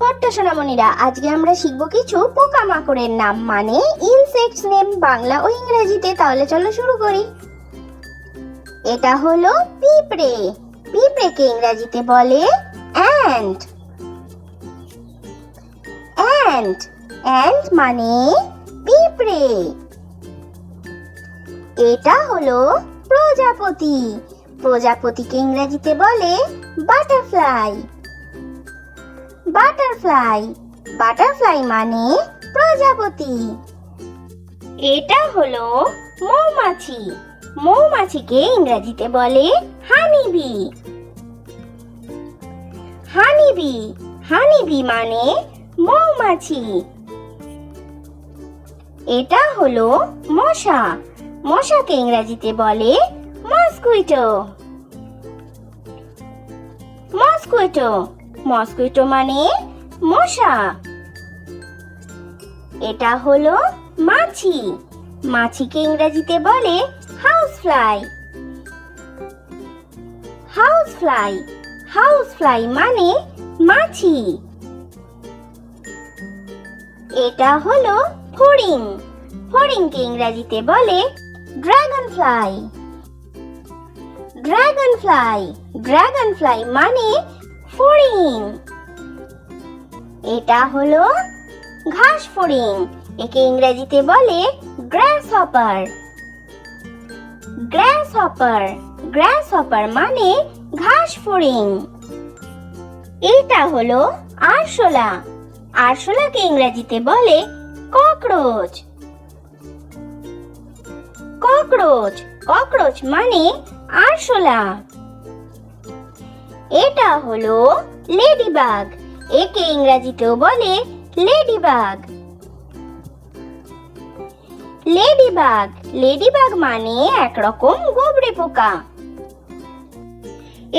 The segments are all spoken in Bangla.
ছোট্ট সোনামণিরা, আজকে আমরা শিখবো কিছু পোকামাকড়ের নাম, মানে ইনসেক্টস নেম, বাংলা ও ইংরেজিতে। তাহলে চলো শুরু করি। এটা হলো পিঁপড়ে। পিঁপড়েকে ইংরেজিতে বলে অ্যান্ট। অ্যান্ট অ্যান্ট মানে পিঁপড়ে। এটা হলো প্রজাপতি। প্রজাপতিকে ইংরেজিতে বলে বাটারফ্লাই। বাটারফ্লাই বাটারফ্লাই মানে প্রজাপতি। এটা হলো মৌমাছি। মৌমাছিকে ইংরেজিতে বলে হানিবি। হানিবি হানিবি মানে মৌমাছি। এটা হলো মশা। মশাকে ইংরেজিতে বলে মসকুইটো। মসকুইটো মসকুইটো মানে মশা। এটা হলো মাছি। মাছিকে ইংরেজিতে বলে হাউসফ্লাই। হাউসফ্লাই হাউসফ্লাই মানে মাছি। এটা হলো ফড়িং। ফড়িংকে ইংরেজিতে বলে ড্রাগনফ্লাই। ড্রাগনফ্লাই ড্রাগনফ্লাই মানে ফড়িং। এটা হলো ঘাস ফড়িং। একে ইংরেজিতে বলে গ্রাসহপার। গ্রাসহপার গ্রাসহপার মানে ঘাস ফড়িং। এটা হলো আরশোলা। আরশোলাকে ইংরেজিতে বলে ককরোচ। ককরোচ ককরোচ মানে আরশোলা। এটা হলো লেডিবাগ। একে ইংরেজিতেও বলে লেডিবাগ। লেডিবাগ লেডিবাগ মানে একরকম গোবরে পোকা।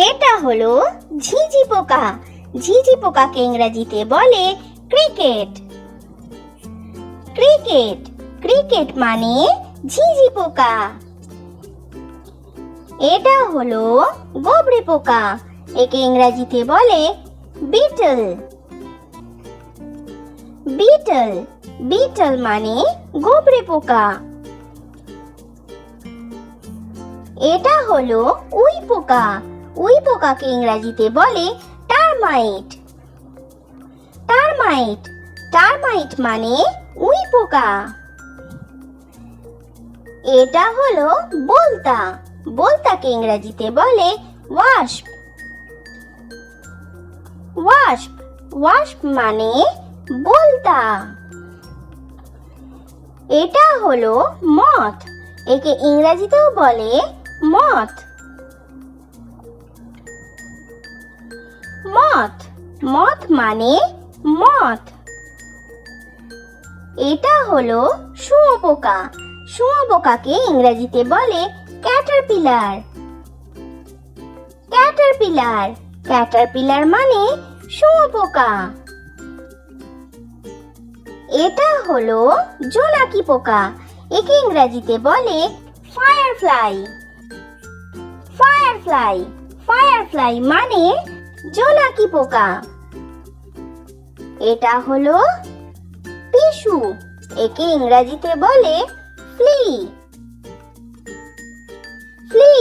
এটা হলো ঝিঁঝি পোকা। ঝিঁঝি পোকাকে ইংরেজিতে বলে ক্রিকেট। ক্রিকেট ক্রিকেট মানে ঝিঁঝি পোকা। এটা হলো গোবরে পোকা। একে ইংরেজিতে বলে বিটল। বিটল বিটল মানে গোবরে পোকা। এটা হলো উই পোকা। উই পোকাকে ইংরেজিতে বলে টারমাইট। টারমাইট টারমাইট মানে উই পোকা। এটা হলো বোলতা। বোলতাকে ইংরেজিতে বলে ওয়াস্প। ওয়াস্প ওয়াস্প মানে বোলতা। এটা হলো মথ। একে ইংরেজিতেও বলে মথ। মথ মথ মানে মথ। এটা হলো শুঁয়োপোকা। শুঁয়োপোকাকে ইংরেজিতে বলে ক্যাটারপিলার। ক্যাটারপিলার ক্যাটারপিলার মানে শুঁয়োপোকা। এটা হলো জোনাকি পোকা। একে ইংরেজিতে বলে ফায়ারফ্লাই। ফায়ারফ্লাই ফায়ারফ্লাই মানে জোনাকি পোকা। এটা হলো পিশু। একে ইংরেজিতে বলে ফ্লি। ফ্লি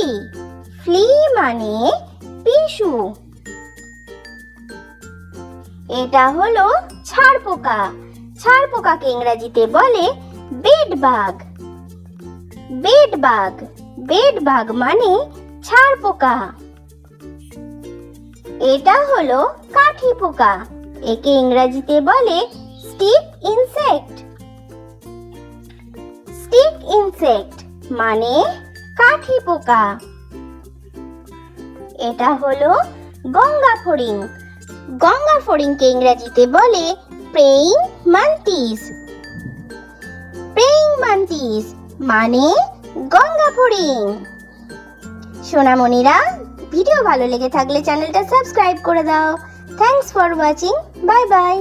ফ্লি মানে পিশু। এটা হলো ছাড় পোকা। ছাড় পোকাকে ইংরেজিতে বলে বেডবাগ। বেডবাগ বেডবাগ মানে ছাড় পোকা। এটা হলো কাঠি পোকা। একে ইংরেজিতে বলে স্টিক ইনসেক্ট। স্টিক ইনসেক্ট মানে কাঠি পোকা। এটা হলো গঙ্গা ফড়িং। গঙ্গা ফড়িংকে ইংরেজিতে বলে প্রেইং মান্টিস। প্রেইং মান্টিস মানে গঙ্গা ফড়িং। সোনামণিরা, ভিডিও ভালো লেগে থাকলে চ্যানেলটা সাবস্ক্রাইব করে দাও। Thanks for watching. Bye bye.